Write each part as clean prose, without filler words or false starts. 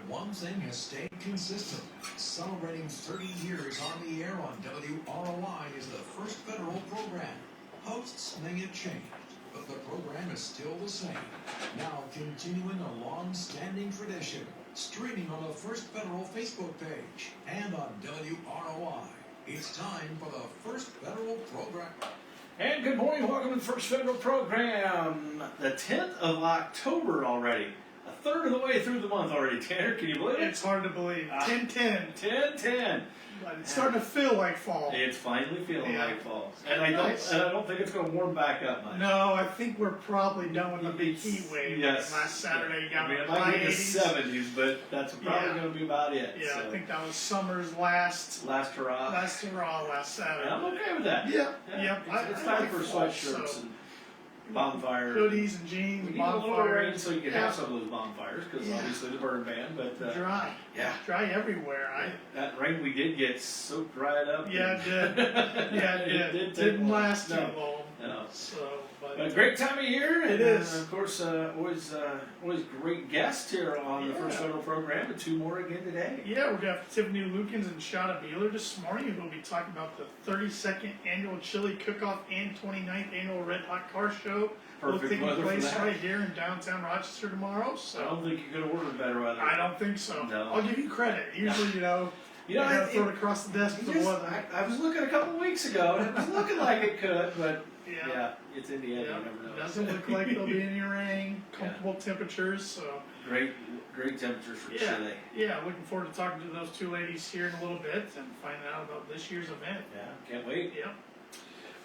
one thing has stayed consistent. Celebrating 30 years on the air on WROI is the first federal program. Hosts may have changed, but the program is still the same. Now continuing a long-standing tradition. Streaming on the First Federal Facebook page and on WROI. It's time for the First Federal program. And good morning, welcome to the First Federal program. The 10th of October already. A third of the way through the month already, Tanner. Can you believe it? It's hard to believe. 10-10. 10-10. But it's starting to feel like fall. It's finally feeling like fall. And Nice. I don't think it's going to warm back up much. No, I think we're probably done with the big heat wave. Yes. Last Saturday, got it high might be in the 80s. 70s, but that's probably going to be about it. Yeah, so. I think that was summer's last hurrah. last Saturday. And I'm okay with that. Yeah. It's I time like for fall, sweatshirts so. and bonfires. Hoodies and jeans, We need a little rain so you can Yeah. have some of those bonfires, because obviously the burn ban, but Dry. yeah. Dry everywhere. That rain we did get soaked right up. Yeah, it did. Yeah, it did. Didn't last too long. No. So, But a great time of year. It and, is. Of course, always great guests here on the First Federal program, and two more again today. yeah, we got Tiffany Lukens and Shoda Beehler this morning. We'll be talking about the 32nd annual Chili Cook-Off and 29th annual Red Hot Car Show. Perfect taking weather for place that. right here in downtown Rochester tomorrow. I So don't think you could have ordered better weather. I don't think so. No. I'll give you credit. Usually, you know, throw it across the desk for the weather. I was looking a couple weeks ago, and it was looking like it could, but yeah, it's Indiana. Yeah. You never know. Doesn't look like there'll be any rain. Comfortable temperatures. So Great temperatures for Chile. yeah. Looking forward to talking to those two ladies here in a little bit and finding out about this year's event. Yeah, can't wait. Yep.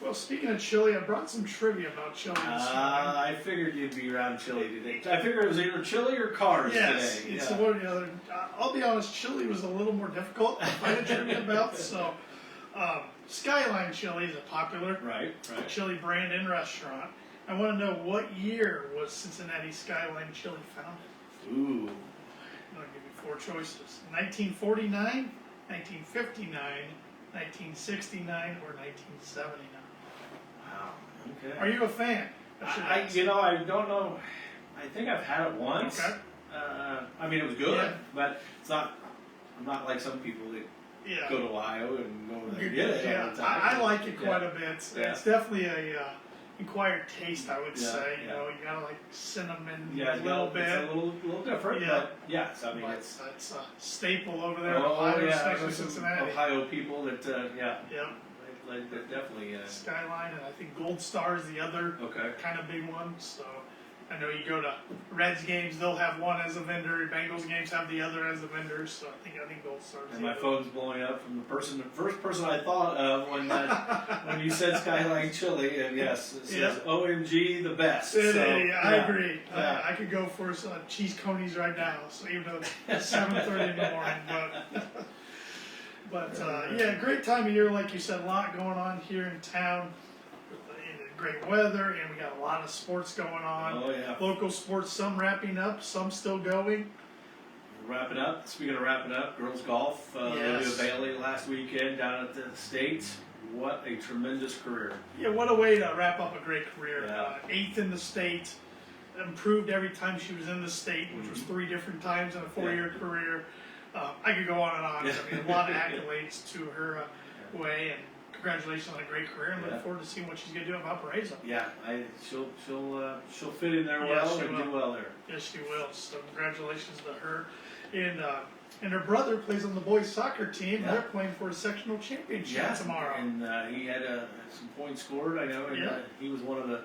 Well, speaking of chili, I brought some trivia about chili this morning. I figured you'd be around chili today. I figured it was either chili or cars Yes, today. it's one or the other. I'll be honest, chili was a little more difficult to find a trivia about. So, Skyline Chili is a popular Right. chili brand and restaurant. I want to know what year was Cincinnati Skyline Chili founded? Ooh. I'll give you four choices: 1949, 1959, 1969, or 1979. Wow. Okay. Are you a fan? I don't know. I think I've had it once. Okay. I mean, it was good, Yeah. but it's not. I'm not like some people that Yeah. go to Ohio and go over there and get it all the time. I like it quite a bit. Yeah. It's definitely a acquired taste, I would Yeah, say. yeah. You know, you gotta like cinnamon Yeah, a little bit. It's a little different, Yeah. but yes, I mean But it's. that's a staple over there in Oh Ohio, yeah, especially there's some Cincinnati. Ohio people that Yep. like definitely. Skyline, and I think Gold Star is the other Okay. kind of big one. So I know you go to Reds games, they'll have one as a vendor. Bengals games have the other as a vendor. So I think Gold Star. And my phone's blowing up from the first person I thought of when you said Skyline Chili, and yes, it says OMG the best. I Yeah. agree. Yeah. I could go for some cheese conies right now. So even though it's 7:30 in the morning, but yeah, great time of year, like you said, a lot going on here in town. Great weather, and we got a lot of sports going on. Oh yeah. Local sports, some wrapping up, some still going. Wrapping up. Speaking of wrapping up, girls golf. Olivia Yes. Bailey last weekend down at the States. What a tremendous career. Yeah, what a way to wrap up a great career. Yeah. 8th in the state, improved every time she was in the state, which was 3 different times in a 4-year career. I could go on and on. I mean, a lot of accolades to her way, and congratulations on a great career, and look forward to seeing what she's going to do at Valparaiso. Yeah, she'll fit in there Yes, well she and will. do well there. Yes, she will. So congratulations to her. And her brother plays on the boys soccer team. Yeah. They're playing for a sectional championship tomorrow. And he had some points scored, I know, and Yeah. he was one of the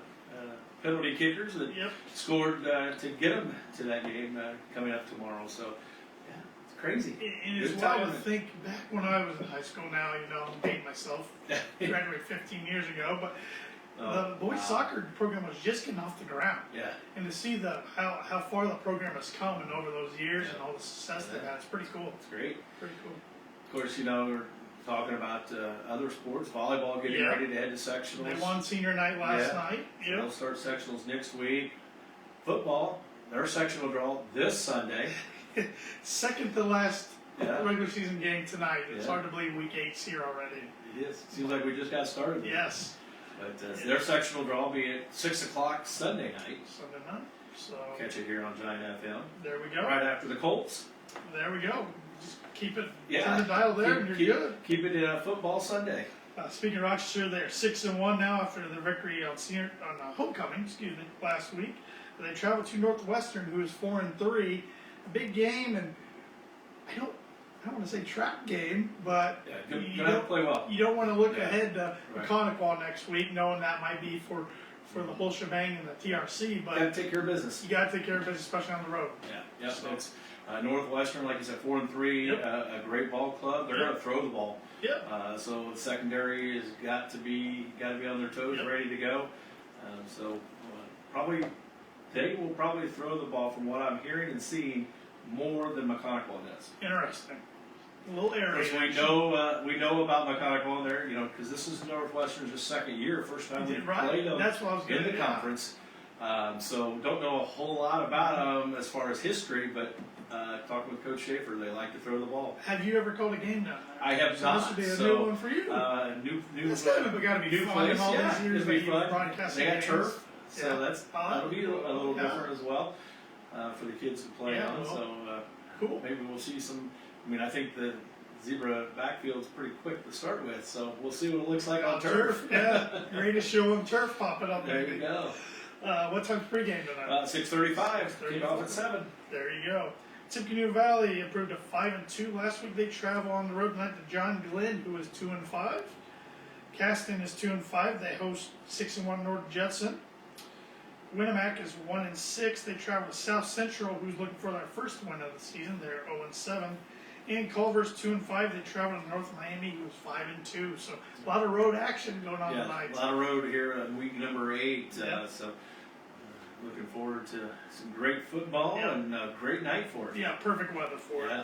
penalty kickers that Yep. scored to get him to that game coming up tomorrow. So, yeah, it's crazy. And it's Good wild to timing. think back when I was in high school. Now, I'm dating myself. Graduated 15 years ago, but the boys soccer program was just getting off the ground. Yeah. And to see how far the program has come and over those years and all the success they've had, it's pretty cool. It's great. Pretty cool. Of course, we're talking about other sports. Volleyball getting ready to head to sectionals. They won senior night last night. So they'll start sectionals next week. Football, their sectional draw this Sunday. Second to last Yeah. regular season game tonight. It's Yeah. hard to believe week 8's here already. It is. Seems like we just got started. Yes. But their sectional draw will be at 6 o'clock Sunday night. Sunday night. So Catch it here on Giant FM. there we go. Right after the Colts There we go. Just keep it, Yeah. turn the dial there, and you're good. Keep it football Sunday. Speaking of Rochester, they're 6-1 now after their victory on homecoming, last week. They travel to Northwestern, who is 4-3. Big game, and I don't want to say trap game, but Gonna have to play well. you don't want to look Yeah. ahead to Right. Connequa next week, knowing that might be for the whole shebang in the TRC. But Got to take care of business. you got to take care of business, especially on the road. Yeah. So- It's Northwestern, like you said, 4-3. Yep. A great ball club. They're Yep. going to throw the ball. Yep. So the secondary has got to be on their toes, Yep. ready to go. They will probably throw the ball, from what I'm hearing and seeing, more than McConaughey does. Interesting. A little area. Because we know about McConaughey there, because this is Northwestern's second year, first time we Right. played them That's what I was in gonna the yeah. conference. So don't know a whole lot about them as far as history, but talking with Coach Schaefer, they like to throw the ball. Have you ever called a game down there? I have So not. this would be a so, new one for you. New. It's got to be new fun in place. all Yeah, these years it'll that be you've fun. broadcasted They got games. turf, so Yeah. that'll be a little Yeah. different as well for the kids to play Yeah, on. well, So Cool. maybe we'll see some. I think the zebra backfield's pretty quick to start with, so we'll see what it looks like on turf. Yeah. Greatest show on turf popping up. There you go. What time's pregame tonight? 6:35. Kick off at 7. There you go. Tippecanoe Valley improved to 5-2 last week. They travel on the road tonight to John Glenn, who is 2-5. Caston is 2-5. They host 6-1 North Judson. Winnemac is 1-6. They travel to South Central, who's looking for their first win of the season. They're 0-7. And Culver's 2-5. They travel to North Miami, who's 5-2. So a lot of road action going on tonight. A lot of road here on week number 8. Yeah. Looking forward to some great football and a great night for it. Yeah, perfect weather for Yeah.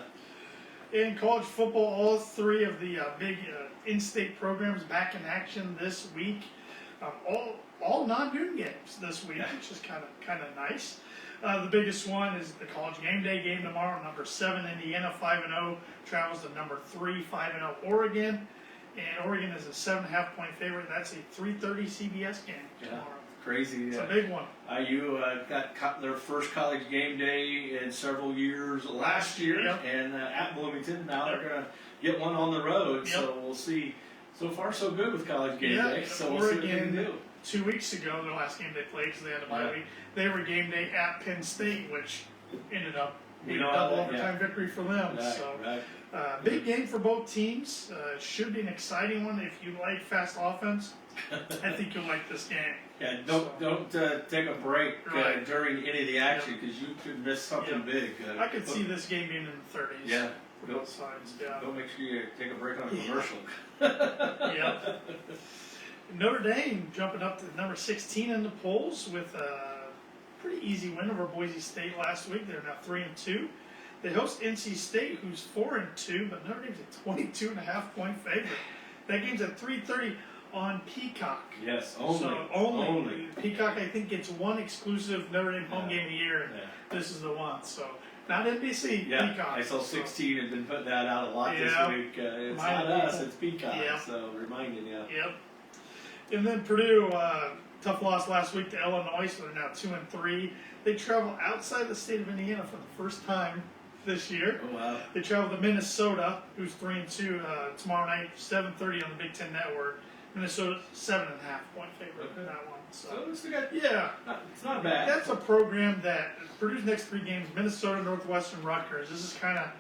it. In college football, all three of the big in-state programs back in action this week. All non-noon games this week, which is kind of nice. The biggest one is the college game day game tomorrow. Number 7 Indiana 5-0 travels to number 3 5-0 Oregon, and Oregon is a 7.5 point favorite. That's a 3:30 CBS game tomorrow. Crazy. It's a big one. IU got their first college game day in several years last year, Yep. and at Bloomington. Now they're going to get one on the road, so we'll see. So far, so good with college game day. So we'll see what they can do. 2 weeks ago, their last game they played because they had a bye week, they were game day at Penn State, which ended up being a double overtime victory for them. Big game for both teams. Should be an exciting one if you like fast offense. I think you'll like this game. Yeah, don't take a break Right. during any of the action because you could miss something big. I could see this game being in the 30s. Yeah. For both sides. Yeah. Don't make sure you take a break on a commercial. Yep. Notre Dame jumping up to number 16 in the polls with a pretty easy win over Boise State last week. They're now 3-2. They host NC State, who's 4-2, but Notre Dame's a 22.5 point favorite. That game's at 3:30 on Peacock. Yes, only. So only. Peacock, I think, gets one exclusive Notre Dame home game a year, and this is the one. So not NBC, Peacock. I saw 16 and been putting that out a lot this week. It's not us, it's Peacock. Yep. So reminding you. Yep. And then Purdue, tough loss last week to Illinois, so they're now 2-3. They travel outside the state of Indiana for the first time this year. Oh, wow. They travel to Minnesota, who's 3-2 tomorrow night, 7:30 on the Big Ten Network. Minnesota 7.5 point favorite in that one. So it's not bad. That's a program that Purdue's next 3 games: Minnesota, Northwestern, Rutgers. This is kind of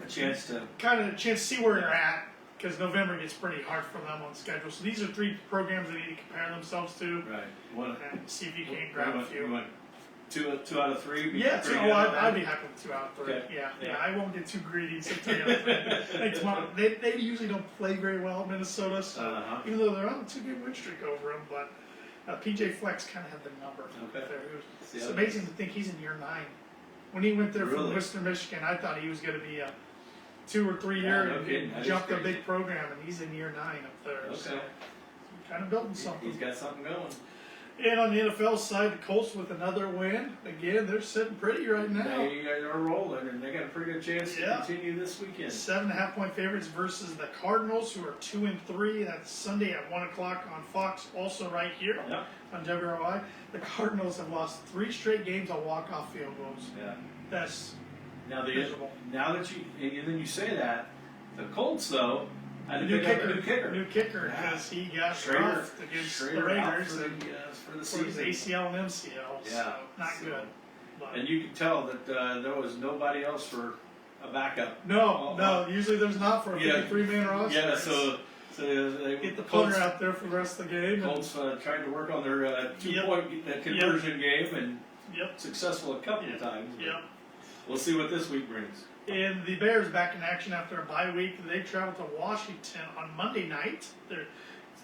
a chance to see where you're at, because November gets pretty hard for them on schedule. So these are 3 programs they need to compare themselves to. Right. And see if you can grab a few. Two out of 3? Yeah, I'd be happy with 2 out of 3. Okay. Yeah, I won't get too greedy. So 3 out of 3. Like tomorrow, they usually don't play very well at Minnesota, so even though they're on a 2-game win streak over them, but PJ Flex kind of had the number. Okay. It's amazing to think he's in year 9. When he went there from Western Michigan, I thought he was going to be a 2 or 3 year and jumped a big program, and he's in year 9 up there. Okay. So kind of building something. He's got something going. And on the NFL side, the Colts with another win. Again, they're sitting pretty right now. They are rolling, and they got a pretty good chance to continue this weekend. 7.5 point favorites versus the Cardinals, who are 2-3. That's Sunday at 1 o'clock on Fox, also right here on WROI. The Cardinals have lost 3 straight games on walk-off field goals. Yeah. That's Now miserable. now that and then you say that, the Colts though had to New pick up kicker, a new kicker. new kicker, because he got Schrader- roughed against the Schrader out Raiders for and the for his season. ACL and MCL. Yeah, So not so- good. But And you can tell that there was nobody else for a backup. no. Usually there's not for a Yeah. 53-man roster. Yeah, so they Get the Colts, punter out there for the rest of the game. Colts tried to work on their Yep. two-point conversion game and Yep. successful a couple of times. but Yep. We'll see what this week brings. And the Bears back in action after a bye week. They traveled to Washington on Monday night. They're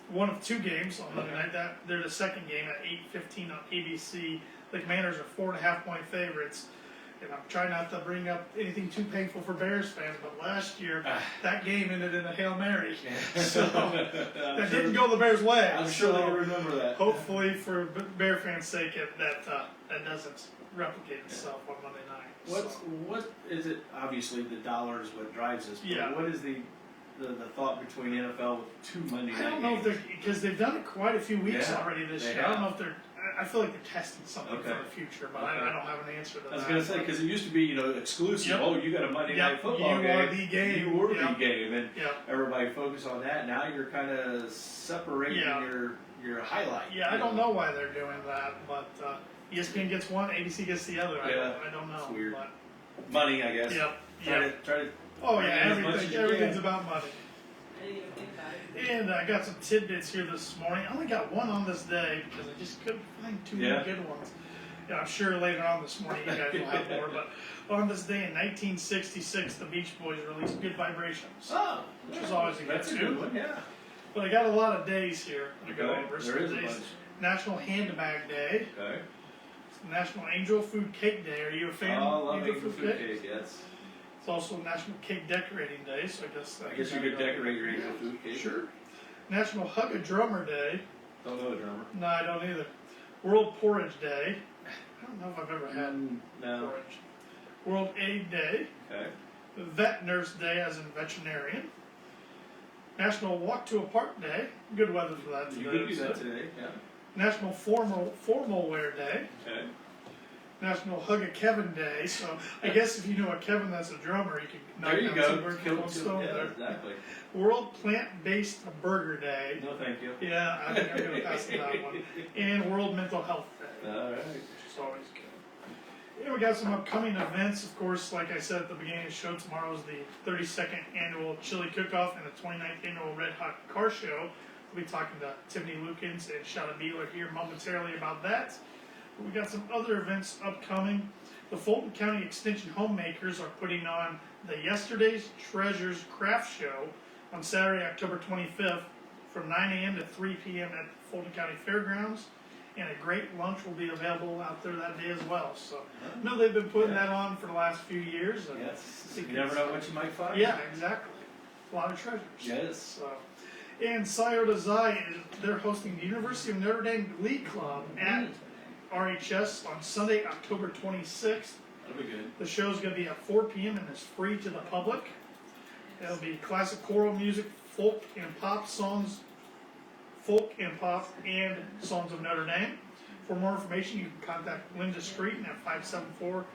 one of two games on Monday night. They're the second game at 8:15 on ABC. The Commanders are 4.5-point favorites. And I'm trying not to bring up anything too painful for Bears fans, but last year that game ended in a Hail Mary. So that didn't go the Bears' way. I'm sure So they'll remember that. hopefully, for Bear fans' sake, that doesn't replicate itself on Monday night. What is it? Obviously, the dollar is what drives this. But Yeah. what is the thought between NFL with two Monday night I don't know if games? they're, because they've done it quite a few weeks Yeah, already this they year. I don't have. know if they're, I feel like they're testing something Okay. for the future, but Okay. I don't have an answer to that. I was gonna say because it used to be exclusive. Yep. Oh, you got a Monday Yep, night football you game. are the game. You were Yep. the game, and Yeah, everybody focused on that. Now you're kind of separating Yeah. your highlight. yeah, I don't know why they're doing that, but ESPN gets one, ABC gets the other. Yeah, I don't know. it's weird. But, Money, I guess. yep, Try yep. to. Oh bring yeah, in as much as you everything's can. about money. I didn't even think about it. And I got some tidbits here this morning. I only got one on this day because I just couldn't find too Yeah. many good ones. Yeah, I'm sure later on this morning you guys will have more. But on this day in 1966, the Beach Boys released "Good Vibrations," Oh, which is always a good that's a tune. good one. Yeah. But I got a lot of days here to go Okay, over. there is a Today's bunch. National Handbag Day, Okay. National Angel Food Cake Day. Are you a fan Oh, I of love Angel making food cake. Yes. It's also National Cake Decorating Day, so I guess you could decorate your angel food cake. Sure. National Hug a Drummer Day. Don't know a drummer. No, I don't either. World Porridge Day. I don't know if I've ever had No. porridge. World Aid Day. Okay. Vet Nurse Day, as in veterinarian. National Walk to a Park Day. Good weather for that today. You could do that so. today. Yeah. National Formal Wear Day. Okay. National Hug a Kevin Day. So I guess if you know a Kevin that's a drummer, you can knock There you down go. two birds with Kill one two. stone Yeah, there. exactly. World Plant-Based Burger Day. No, thank you. Yeah, I think I'm going to pass on that one. And World Mental Health Day. All right. Which is always good. Yeah, we got some upcoming events. Of course, like I said at the beginning of the show, tomorrow is the 32nd annual Chili Cook-Off and the 29th annual Red Hot Car Show. We'll be talking to Tiffany Lukens and Shoda Beehler here momentarily about that. But we got some other events upcoming. The Fulton County Extension Homemakers are putting on the Yesterday's Treasures Craft Show on Saturday, October 25th from 9 a.m. to 3 p.m. at the Fulton County Fairgrounds. And a great lunch will be available out there that day as well. So I know they've been putting that on for the last few years. And Yes. You never know what you might find. yeah, exactly. A lot of treasures. Yes. So, and Scioto Xi, they're hosting the University of Notre Dame Glee Club at RHS on Sunday, October 26th. That'll be good. The show's going to be at 4 p.m. and it's free to the public. It'll be classic choral music, folk and pop songs, songs of Notre Dame. For more information, you can contact Linda Streeton at 574-835-2623.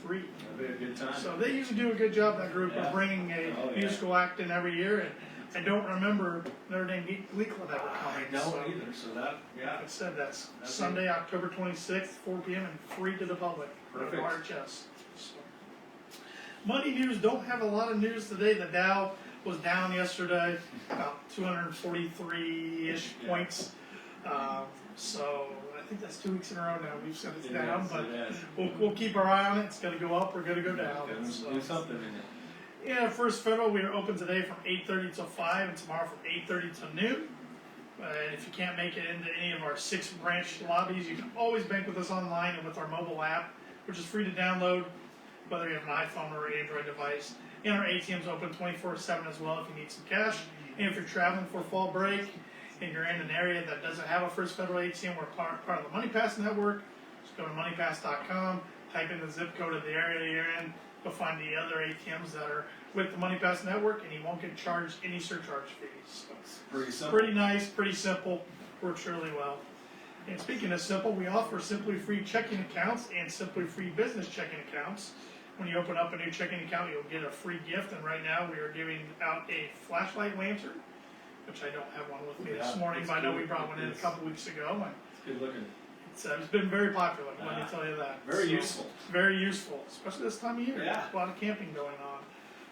That'll be a good time. So they usually do a good job, that group, Yeah. of bringing a Oh, yeah. musical act in every year. And I don't remember Notre Dame Glee Club ever coming. No so either. So that, yeah. like I said, that's That's Sunday, October 26th, 4 p.m. and free to the public. Perfect. At RHS. So. Money news, don't have a lot of news today. The Dow was down yesterday, about 243-ish Yeah. points. So I think that's 2 weeks in a row now. We've said it's It down, is, but it is. we'll keep our eye on it. It's going to go up or going to go down. Gotta So. do something in it. Yeah, First Federal, we are open today from 8:30 till 5 and tomorrow from 8:30 till noon. And if you can't make it into any of our 6 branch lobbies, you can always bank with us online and with our mobile app, which is free to download, whether you have an iPhone or Android device. And our ATM's open 24/7 as well if you need some cash. And if you're traveling for fall break and you're in an area that doesn't have a First Federal ATM, we're part of the MoneyPass network. Just go to moneypass.com, type in the zip code of the area you're in. You'll find the other ATMs that are with the MoneyPass network, and you won't get charged any surcharge fees. So Pretty simple. pretty nice, pretty simple, works really well. And speaking of simple, we offer Simply Free checking accounts and Simply Free business checking accounts. When you open up a new checking account, you'll get a free gift, and right now we are giving out a flashlight lantern, which I don't have one with me this morning, but I know we brought one in a couple weeks ago. And It's good looking. it's been very popular, let me tell you that. Very useful. Very useful, especially this time of year. Yeah. There's a lot of camping going on.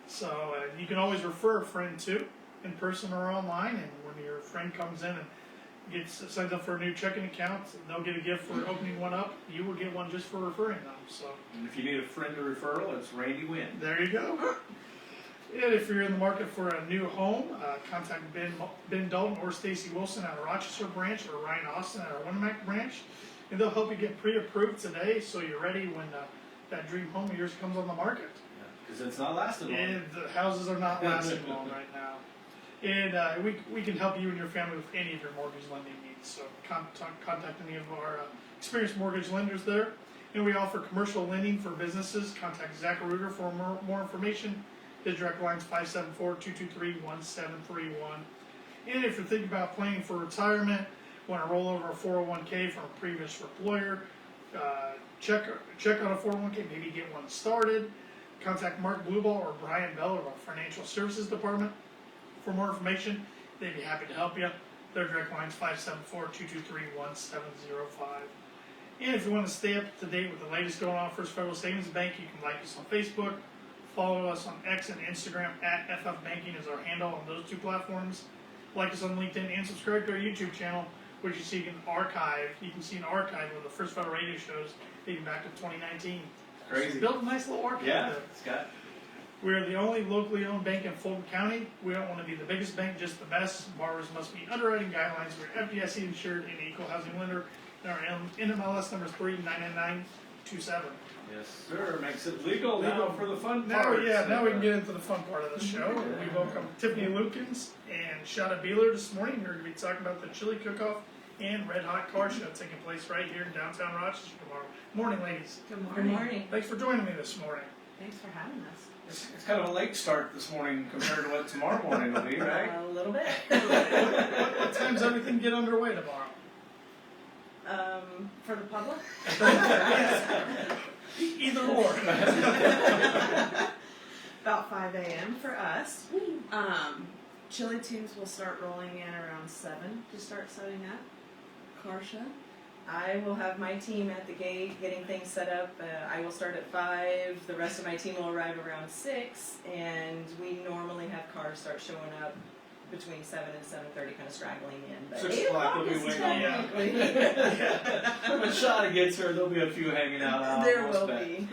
So you can always refer a friend too, in person or online, and when your friend comes in and signs up for a new checking account, they'll get a gift for opening one up. You will get one just for referring them. So And if you need a friend to referral, it's Randy Wynn. there you go. And if you're in the market for a new home, contact Ben Dalton or Stacy Wilson at our Rochester branch or Ryan Austin at our Winnemac branch, and they'll help you get pre-approved today so you're ready when that dream home of yours comes on the market. Because it's not lasting long. And the houses are not lasting long right now. And we can help you and your family with any of your mortgage lending needs. So contact any of our experienced mortgage lenders there. And we offer commercial lending for businesses. Contact Zach Ruger for more information. His direct line is 574-223-1731. And if you're thinking about planning for retirement, want to roll over a 401k from a previous employer, check on a 401k, maybe get one started. Contact Mark Blueball or Brian Bell of our Financial Services Department for more information. They'd be happy to help you. Their direct line is 574-223-1705. And if you want to stay up to date with the latest going on at First Federal Savings Bank, you can like us on Facebook, follow us on X and Instagram at FF Banking is our handle on those two platforms. Like us on LinkedIn and subscribe to our YouTube channel, which you see an archive. You can see an archive of the First Federal radio shows dating back to 2019. Crazy. Built a nice little archive Yeah, there. it's got. We are the only locally owned bank in Fulton County. We don't want to be the biggest bank, just the best. Borrowers must meet underwriting guidelines. We're FDIC insured and equal housing lender. And our NMLS number is 399927. Yes, sir. Makes it legal now for the fun Now, part. now we can get into the fun part of the show. We welcome Tiffany Lukens and Shoda Beehler this morning. We're going to be talking about the chili cook-off and red hot car show taking place right here in downtown Rochester tomorrow. Morning, ladies. Good morning. Thanks for joining me this morning. Thanks for having us. It's kind of a late start this morning compared to what tomorrow morning will be, right? A little bit. What time's everything get underway tomorrow? For the public? Either or. About 5 a.m. for us. Chili tunes will start rolling in around 7 to start setting up. Car show. I will have my team at the gate getting things set up. I will start at 5. The rest of my team will arrive around 6. And we normally have cars start showing up between 7 and 7:30, kind of straggling in. But 6 8 o'clock o'clock will be is waiting. technically. When Shoda gets here, there'll be a few hanging out. There will be.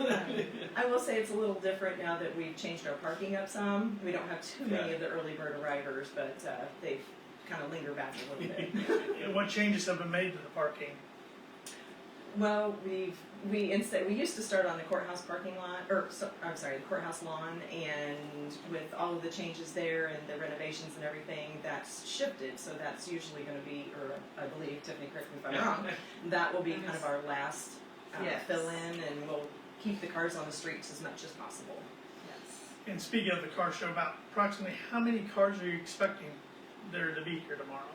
I will say it's a little different now that we've changed our parking up some. We don't have too many of the early bird arrivers, but they've kind of lingered back a little bit. What changes have been made to the parking? Well, we used to start on the courthouse parking lot, the courthouse lawn, and with all of the changes there and the renovations and everything, that's shifted. So that's usually going to be, or I believe, Tiffany, correct me if I'm wrong, that will be kind of our last fill in, and we'll keep the cars on the streets as much as possible. Yes. And speaking of the car show, about approximately how many cars are you expecting there to be here tomorrow?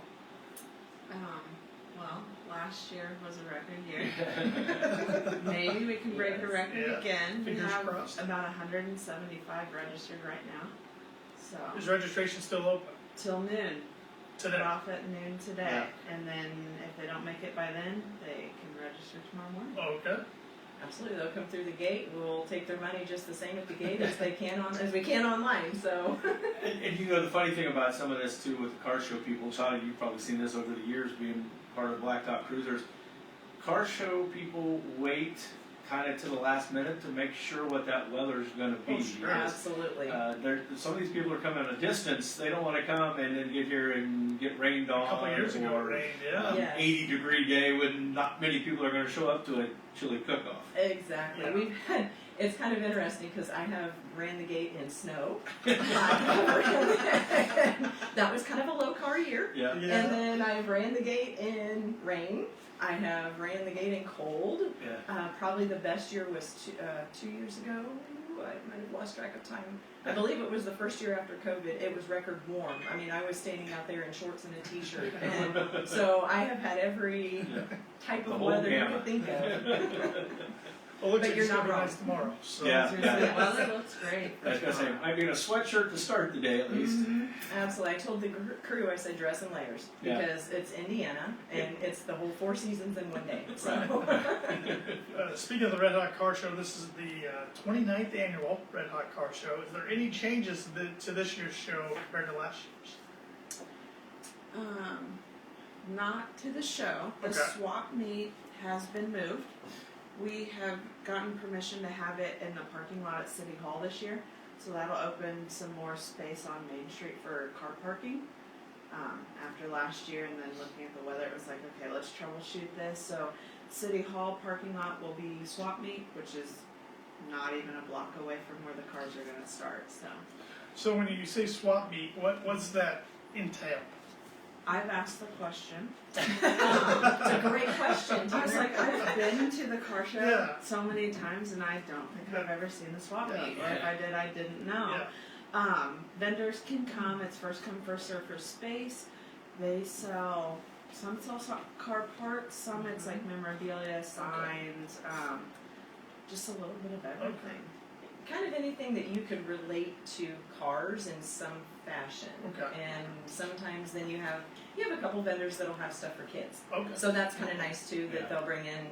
Well, last year was a record year. Maybe we can break the record again. We Fingers have crossed. about 175 registered right now. So Is registration still open till noon. today? Cut off at noon today, and then if they don't make it by then, they can register tomorrow morning. Okay. Absolutely, they'll come through the gate. We'll take their money just the same at the gate as we can online. So. And you know the funny thing about some of this too with the car show people, Shoda, you've probably seen this over the years being part of Blacktop Cruisers. Car show people wait kind of to the last minute to make sure what that weather's going to be. Oh, sure. Absolutely. Some of these people are coming a distance. They don't want to come and then get here and get rained on. A couple of years ago it rained, yeah. Yes. 80-degree day when not many people are going to show up to a chili cook-off. Exactly. Yeah. We've had. It's kind of interesting because I have ran the gate in snow. That was kind of a low car year. Yeah. And then I've ran the gate in rain. I have ran the gate in cold. Yeah. Probably the best year was 2 years ago, I might have lost track of time. I believe it was the first year after COVID. It was record warm. I mean, I was standing out there in shorts and a t-shirt, and so I have had every type The of whole weather you gamut. could think of. Well, it looks But like you're it's gonna not be wrong. nice tomorrow. So. Yeah. The weather looks great. I was gonna say, might be in a sweatshirt to start the day at least. Mhm. Absolutely. I told the crew, I said dress in layers Yeah. because it's Indiana and it's the whole 4 seasons in one day. So. Speaking of the Red Hot Car Show, this is the 29th annual Red Hot Car Show. Is there any changes to this year's show compared to last year's? Not to the show. The Okay. swap meet has been moved. We have gotten permission to have it in the parking lot at City Hall this year, so that'll open some more space on Main Street for car parking. After last year, and then looking at the weather, it was like, okay, let's troubleshoot this. So, City Hall parking lot will be swap meet, which is not even a block away from where the cars are going to start. So when you say swap meet, what's that entail? I've asked the question. It's a great question. I was like, I've been to the car show Yeah. so many times, and I don't think I've ever seen the swap Yeah. meet. Or if I did, I didn't know. Yeah. Vendors can come. It's first come, first serve for space. They sell car parts. Some it's like memorabilia, signs, just a little bit of everything. Kind of anything that you could relate to cars in some fashion. Okay. And sometimes then you have a couple vendors that'll have stuff for kids. Okay. So that's kind of nice too, that Yeah. they'll bring in,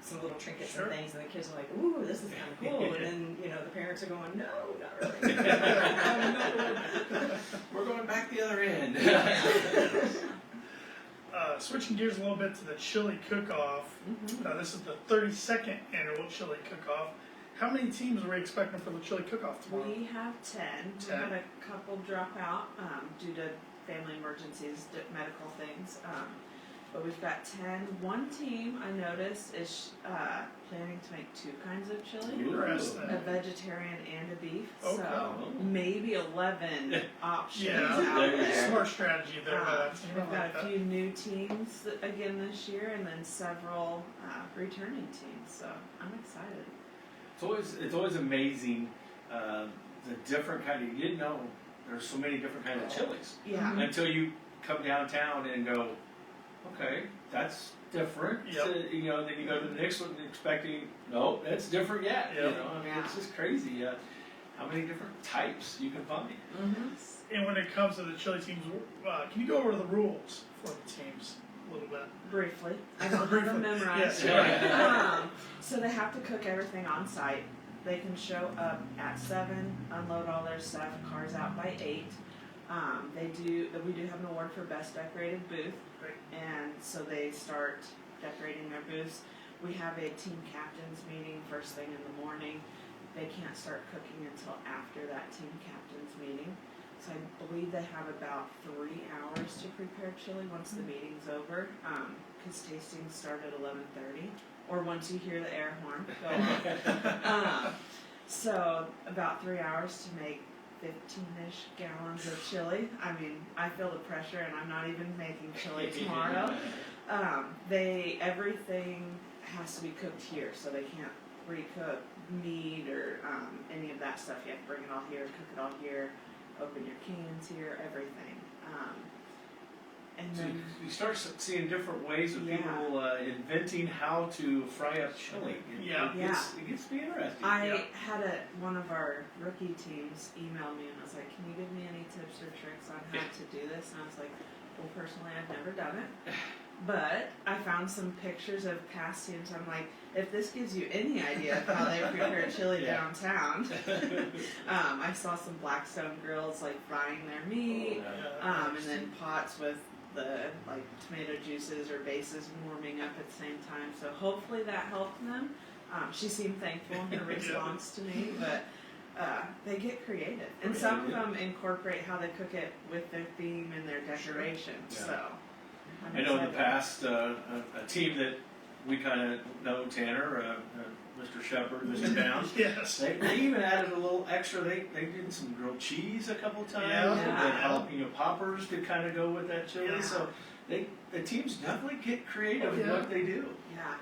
some little trinkets Sure. and things, and the kids are like, ooh, this is kind of cool. And then, the parents are going, no, not really. We're going back the other end. Switching gears a little bit to the chili cook-off. Mhm. This is the 32nd annual chili cook-off. How many teams are we expecting for the chili cook-off tomorrow? We have 10. We 10. had a couple drop out due to family emergencies, medical things. But we've got 10. One team I noticed is planning to make 2 kinds of chili. Interesting. A vegetarian and a beef. Okay. So maybe 11 options Yeah, out there. smart strategy there. We've got a few new teams again this year, and then several returning teams. So I'm excited. It's always amazing the different kind of, you didn't know there's so many different kinds of chilies Yeah. until you come downtown and go, okay, that's different. Yep. Then you go to the next one expecting, no, that's different yet. Yep. I mean, it's just crazy how many different types you can find. Mm-hmm. And when it comes to the chili teams, can you go over the rules for the teams a little bit? Briefly, I don't have them memorized. Yes. So they have to cook everything on site. They can show up at 7, unload all their stuff, cars out by 8. We do have an award for best decorated booth, Great. and so they start decorating their booths. We have a team captains meeting first thing in the morning. They can't start cooking until after that team captains meeting. So I believe they have about 3 hours to prepare chili once the meeting's over, because tastings start at 11:30, or once you hear the air horn go off. So about 3 hours to make 15-ish gallons of chili. I mean, I feel the pressure, and I'm not even making chili tomorrow. Everything has to be cooked here, so they can't pre-cook meat or any of that stuff. You have to bring it all here, cook it all here, open your cans here, everything. And So then you start seeing different ways of Yeah. people inventing how to fry up chili. Yeah. It gets to be interesting. Yeah. had one of our rookie teams email me, and I was like, can you give me any tips or tricks on how to do this? And I was like, well, personally, I've never done it. But I found some pictures of past teams. I'm like, if this gives you any idea of how they prepare chili Yeah. downtown. I saw some Blackstone grills like frying their meat, and then pots with the tomato juices or bases warming up at the same time. So hopefully that helped them. She seemed thankful in her response to me, but they get creative, and some of them incorporate how they cook it with their theme and their decoration. Yeah. So I'm I know in the excited. past, a team that we kind of know, Tanner, Mr. Shepard, Mr. Downs, Yes. they even added a little extra. They did some grilled cheese a couple times. Yeah. And then jalapeno poppers to kind of go with that chili. Yeah. So the teams definitely get creative in Yeah. what they do. Yeah.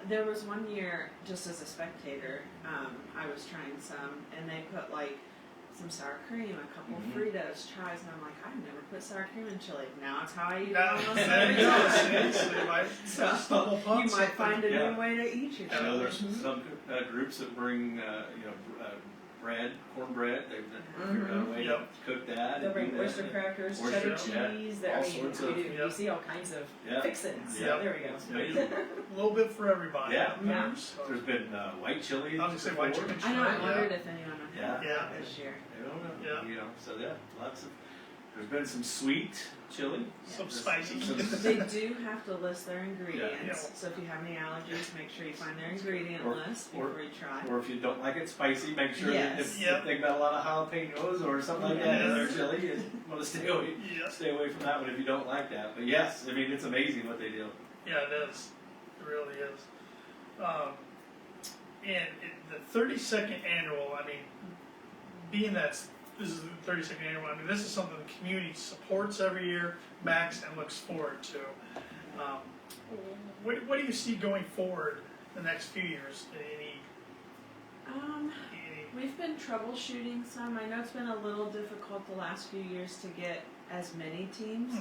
There was one year, just as a spectator, I was trying some, and they put like some sour cream, a couple Fritos, tries, and I'm like, I've never put sour cream in chili. Now it's how I eat it almost every time. So you might find a new way to eat your I know chili. there's some groups that bring, bread, cornbread. They've a way to cook that. They'll bring and do oyster that. crackers, Oyster, cheddar yeah. cheese. All I mean, sorts we of- do. You see all kinds of fixins. So Yeah. there we go. It's amazing. A little bit for everybody. Yeah. Yeah. So, There's been white chili. I was gonna say white before. chicken. I know. I Yeah. wondered if anyone would Yeah. have Yeah. that this year. I don't know. Yeah. You know, so yeah, lots of. There's been some sweet chili. Some spicy. They do have to list their ingredients. Yeah. So if you have any allergies, make sure you find their ingredient Or- list or- before you try. Or if you don't like it spicy, make sure that Yes. if they've got a lot of jalapenos or something like that in their Yes. chili, you want to stay away. Yes. Stay away from that one if you don't like that. But yes, I mean it's amazing what they do. Yeah, it is. It really is. The 32nd annual, I mean, being that this is the 32nd annual, I mean, this is something the community supports every year, backs, and looks forward to. What do you see going forward the next few years? Any We've been troubleshooting some. I know it's been a little difficult the last few years to get as many teams.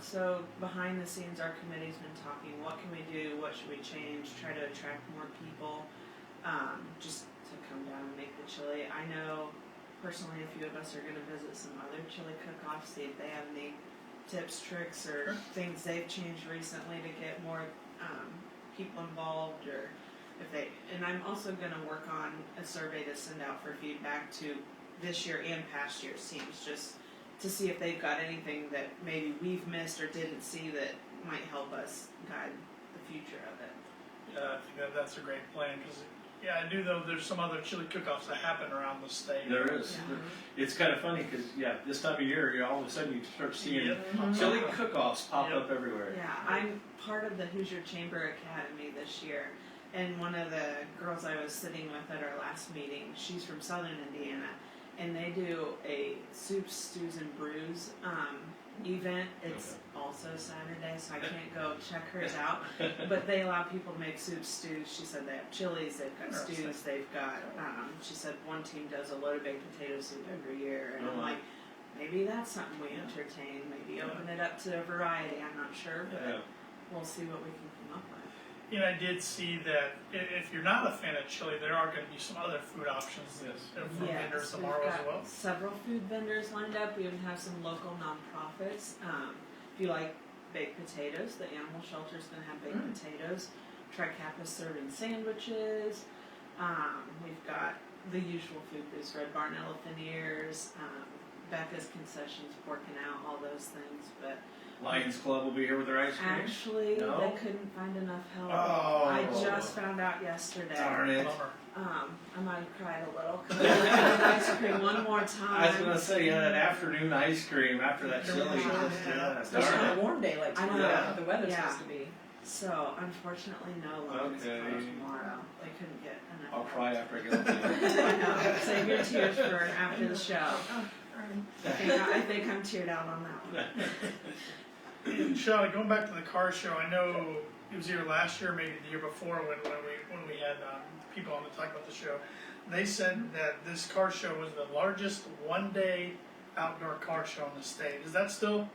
So behind the scenes, our committee's been talking, what can we do, what should we change, try to attract more people, just to come down and make the chili. I know personally a few of us are going to visit some other chili cook-offs, see if they have any tips, tricks, or things they've changed recently to get more people involved, or if they, and I'm also going to work on a survey to send out for feedback to this year and past year's teams, just to see if they've got anything that maybe we've missed or didn't see that might help us guide the future of it. I think that's a great plan, because I do know there's some other chili cook-offs that happen around the state. There is. Yeah. It's kind of funny because this time of year, all of a sudden you start seeing Yep. chili cook-offs pop Yep. up everywhere. Yeah, I'm part of the Hoosier Chamber Academy this year, and one of the girls I was sitting with at our last meeting, she's from Southern Indiana, and they do a soups, stews, and brews event. It's also Saturday, so I can't go check hers out, but they allow people to make soups, stews. She said they have chilies, they've got stews, they've got, she said one team does a loaded baked potato soup every year, and I'm like, maybe that's something we entertain, maybe open it up to a variety, I'm not sure, but we'll see what we can come up with. And I did see that if you're not a fan of chili, there are going to be some other food options from vendors We've tomorrow got as well. several food vendors lined up. We even have some local nonprofits. If you like baked potatoes, the animal shelter's going to have baked potatoes. Tricap is serving sandwiches. We've got the usual food booths, Red Barn Elephant Ears, Becca's Concessions, Pork and Out, all those things. But Lions Club will be here with their ice cream. actually, No? they couldn't find enough help. Oh. I just found out yesterday. Darn it. Bummer. I might have cried a little because I wanted ice cream one more time. I was going to say, that afternoon ice cream after that chili. Yeah. Especially Darn on it. a warm day like I know. tonight, the weather's Yeah. supposed to be. So unfortunately, no lunch Okay. for tomorrow. They couldn't get enough. I'll help. cry after I get off the I know. Save your tears for after the show. I think I'm teared out on that one. And Shoda, going back to the car show, I know it was either last year, or maybe the year before, when we had people on to talk about the show. They said that this car show was the largest one-day outdoor car show in the state. Is that still,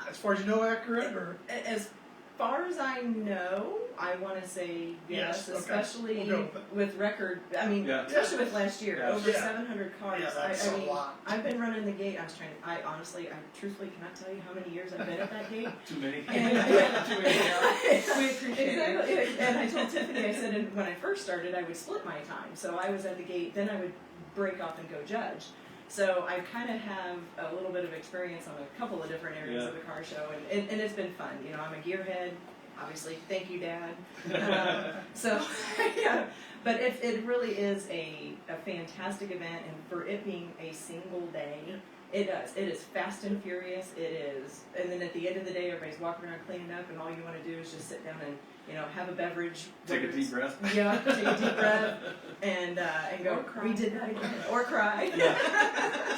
as far as you know, accurate? Or As far as I know, I want to say yes, Yes, okay. especially We'll go with it. with record. I mean, Yeah. especially with last year, Yeah. over Yeah. 700 cars. Yeah, that's I a mean, lot. I've been running the gate. I honestly, I truthfully cannot tell you how many years I've been at that gate. Too many. And, We appreciate it. exactly. And I told Tiffany, I said, when I first started, I would split my time. So I was at the gate, then I would break off and go judge. So I kind of have a little bit of experience on a couple of different areas of the car show, and it's been fun. You know, I'm a gearhead, obviously. Thank you, Dad. So, yeah. But it really is a fantastic event, and for it being a single day, it is fast and furious. It is, and then at the end of the day, everybody's walking around cleaning up, and all you want to do is just sit down and have a beverage. Take a deep breath. Yeah, take a deep breath, and go. Or cry. We did that again, or cry.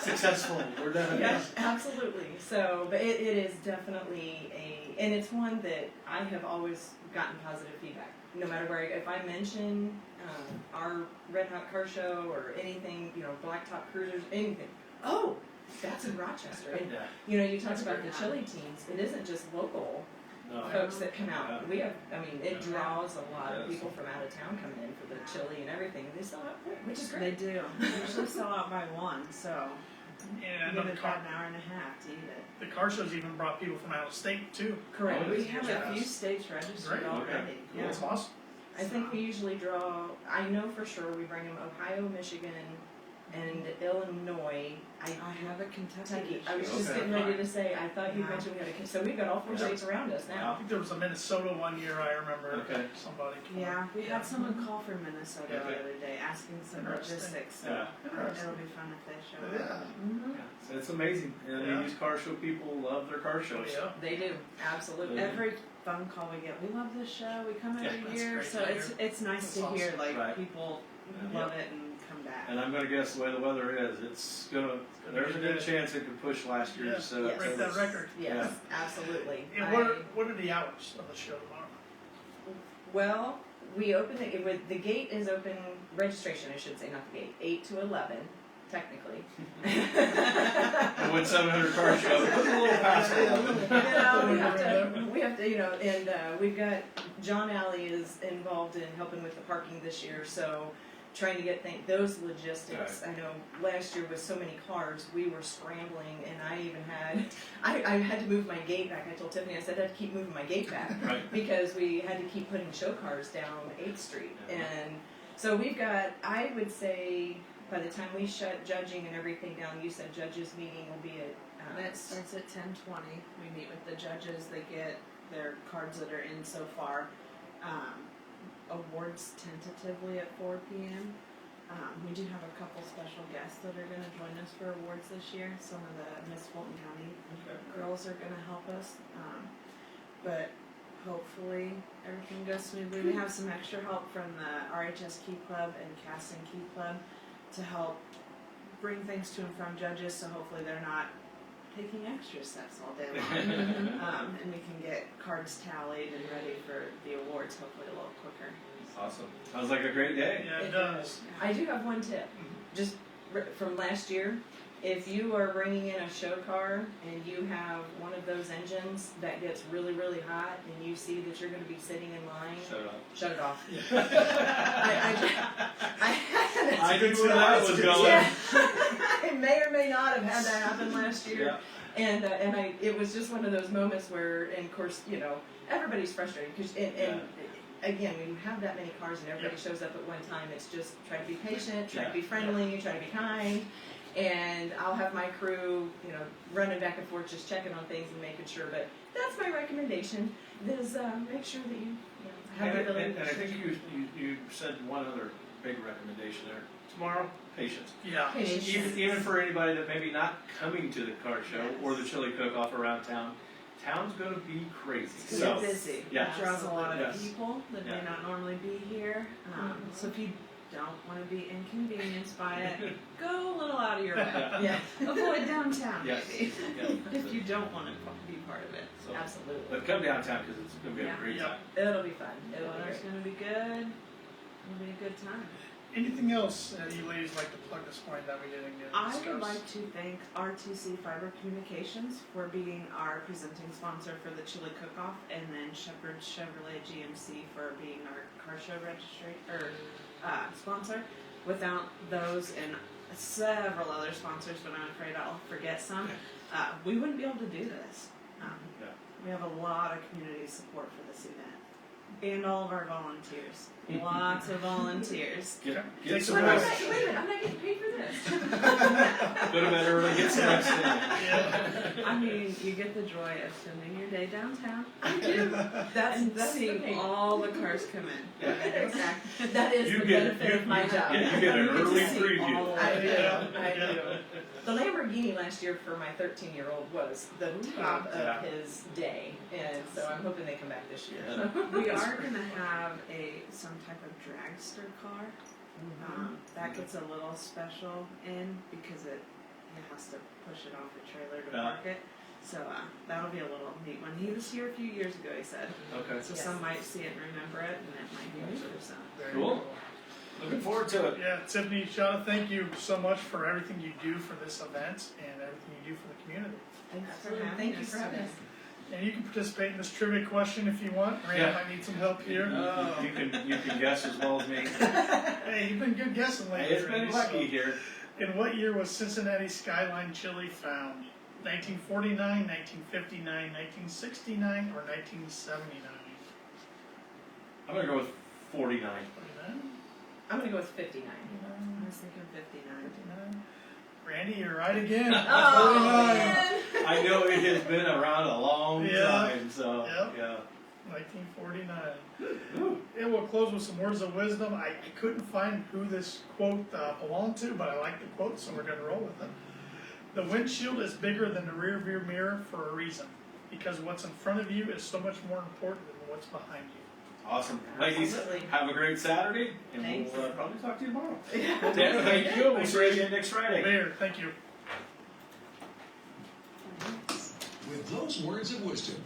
Successful. We're done. Yeah, absolutely. So, but it is definitely and it's one that I have always gotten positive feedback no matter where, if I mention our Red Hot Car Show or anything, you know, Blacktop Cruisers, anything, oh, that's in Rochester. And, Yeah. you know, you talk That's about the great. chili teams. It isn't just local No. folks that come out. Yeah. We have, I mean, it Yeah. draws a lot of Yes. people from out of town coming in for the chili and everything. They sell out, which is They great. do. They usually sell out by 1, so And give the it car, about an hour and a half to eat it. the car shows even brought people from out of state too. Correct. Oh, We have Yeah. a few states registered Great, okay. already. Yeah. That's awesome. I think we usually draw, I know for sure we bring them Ohio, Michigan, and Illinois. I have a Kentucky. I was this just Okay. getting ready to say, I thought you Yeah. mentioned we had a, so we've got all 4 Yeah. states around us I now. think there was a Minnesota one year I remember. Okay. Somebody. Yeah, we Yeah. had someone call from Minnesota the Okay. other day asking some Interesting. logistics. So Yeah. Interesting. it'll be fun if they show Yeah. up. Mm-hmm. Yeah. So it's amazing. I mean, Yeah. these car show people love their car shows. Yeah. They do, absolutely. Yeah. Every phone call we get, we love this show. We come every Yeah, that's year, great so to it's nice That's to hear awesome. like Right. people Yeah. love it and come back. And I'm gonna guess the way the weather is, it's gonna. There's a good chance it could push last year's. Yes. Break that record. Yes, absolutely. And what are the hours of the show tomorrow? Well, we open it with, the gate is open, registration I should say, not the gate, 8 to 11, technically. And when 700 car show, it was a little past 11. You know, we have to, you know, and we've got, John Alley is involved in helping with the parking this year, so trying to get those logistics. I know last year with so many cars, we were scrambling, and I even had, I had to move my gate back. I told Tiffany, I said I had to keep moving my gate back Right. because we had to keep putting show cars down 8th Street. Yeah. And so we've got, I would say, by the time we shut judging and everything down, you said judges meeting will be at That starts at 10:20. We meet with the judges. They get their cards that are in so far. Awards tentatively at 4 p.m. We do have a couple special guests that are going to join us for awards this year. Some of the Miss Fulton County girls are going to help us. But hopefully everything goes smoothly. We have some extra help from the RHS Key Club and Casting Key Club to help bring things to and from judges, so hopefully they're not taking extra steps all day long. And we can get cards tallied and ready for the awards hopefully a little quicker. Awesome. Sounds like a great day. Yeah, it does. I do have one tip, just from last year. If you are bringing in a show car and you have one of those engines that gets really, really hot and you see that you're going to be sitting in line, Shut up. shut it off. I knew where that was going. Yeah. I may or may not have had that happen last year. Yeah. And it was just one of those moments where, and of course, you know, everybody's frustrated because, again, when you have that many cars and everybody shows up at one time, it's just try to be patient, try to be friendly, try to be kind. And I'll have my crew, you know, running back and forth, just checking on things and making sure. But that's my recommendation: is make sure that you have the ability. And I think you said one other big recommendation there. Tomorrow, patience. Yeah. Patience. Even for anybody that maybe not coming to the car show or the chili cook-off around town, town's going to be crazy. It's So, gonna be busy. yeah. It draws a lot of Yes. people that may not normally be here. So if you don't want to be inconvenienced by it, go a little out of your way. Yeah, Avoid downtown Yes. maybe, Yeah. if you don't want to be part of it. So, absolutely. but come downtown because it's going to be a great Yeah. time. It'll be fun. The It'll be weather's great. going to be good. It'll be a good time. Anything else you ladies like to plug this point that we didn't get I discussed? would like to thank RTC Fiber Communications for being our presenting sponsor for the Chili Cook-Off, and then Shepherd Chevrolet GMC for being our car show sponsor. Without those and several other sponsors, but I'm afraid I'll forget some, we wouldn't be able to do this. We have a lot of community support for this event. And all of our volunteers. Lots of volunteers. Get Take some some Wait a rest. minute, I'm not getting paid for this. Go to bed early, get some rest in. Yeah. I mean, you get the joy of spending your day downtown I do. That's and the seeing thing. all the cars come in. Exactly. That is You the get- benefit of my job. Yeah, you get an You get to early see preview. all of I it. do. I do. The Lamborghini last year for my 13-year-old was the top of Yeah. his day, and so I'm hoping they come back this year. Yeah. We are going to have some type of dragster car. That gets a little special in because it has to push it off the trailer to Yeah. park it. So that'll be a little neat one. He was here a few years ago, he said. Okay. So Yes. some might see it and remember it, and it might be new for some. Very Cool. Looking forward to it. Yeah, Tiffany, Shoda, thank you so much for everything you do for this event and everything you do for the community. Thanks for Absolutely. having Thank you us for having today. us. And you can participate in this trivia question if you want. Randy Yeah. might need some help here. You can guess as well as me. Hey, you've been good guessing lately. It's been Randy, lucky so- here. In what year was Cincinnati Skyline Chili found? 1949, 1959, 1969, or 1979? I'm gonna go with 49. 49? I'm gonna go with 59. I was thinking 59. 59. Randy, you're right again. Oh, 49. man. I know it has been around a long Yeah. time, so Yep. yeah. 1949. Ooh. And we'll close with some words of wisdom. I couldn't find who this quote belonged to, but I like the quote, so we're going to roll with it. The windshield is bigger than the rear view mirror for a reason, because what's in front of you is so much more important than what's behind you. Awesome. Ladies, Absolutely. have a great Saturday, and Thanks. we'll probably talk to you tomorrow. Yeah. Dan, thank you. We'll see you again next Friday. Mayor, thank you. With those words of wisdom,